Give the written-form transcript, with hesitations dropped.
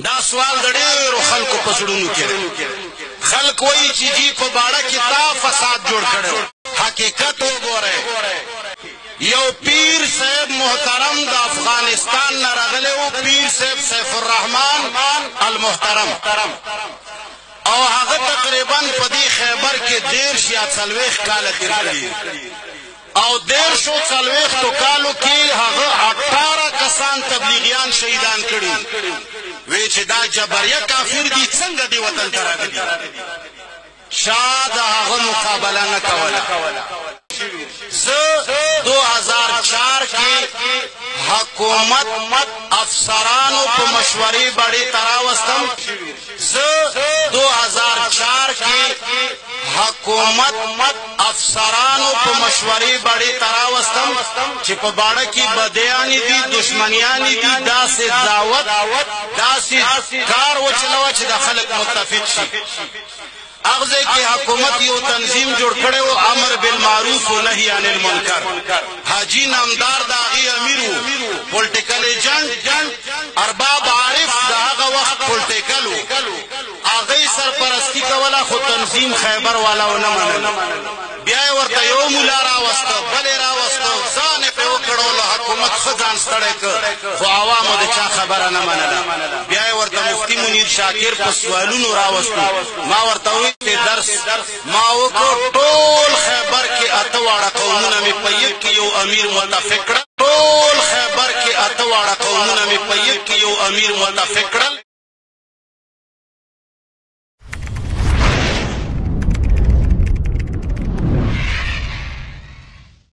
دا سوال د ډېرو خلکو په زړونو کې خلک وایي چې جی په باړه کې تا فساد جوړ کړی حقیقت وګورئ یو پیر صاحب محترم د افغانستان نه راغلی و پیر صاحب سیف الرحمن المحترم او هغه تقریبا په دې خیبر کې 13 یا 40 کاله تېر کړي او 13 کالو کې هغه 18 کسان تبلیغیان شهیدان کړي وی چې دا جبریه کافر دي څنګه دی وطن ته راغلي شاید هغه مقابله نه کوله زه 2004 کې حکومت افسرانو په مشورې باندې تراوستم زه 2004 کې حکومت افسرانو په مشورې باندې تراوستم چې په باړه کې بدیانی دي دشمنیانی دي داسې دعوت داسې کار وچلوه چې د خلک متفق شي اغزه کې حکومت یو تنظیم جوړ کړي او امر بالمعروف و نهي عن المنکر حاجی نامدار دا ای امیر پولیټیکل ایجنټ ارباب عارف دا هغه وخت پولیټیکل هغه سرپرستی کوله خو تنظیم خیبر والا و نه منل بیا ورته یو مولا راوسته بل راوسته ځان په وکړو حکومت خدان ستړی ک خو عوامو د چا خبره نه منله بیا ورته مفتی منیر شاکر په سوالونو راوستو ما ورته درس ما وکړو ټول خیبر کې اتواړه قومونه می په یک یو امیر متفق کړل ټول خیبر کې اتواړه قومونه می په یک یو امیر متفق کړل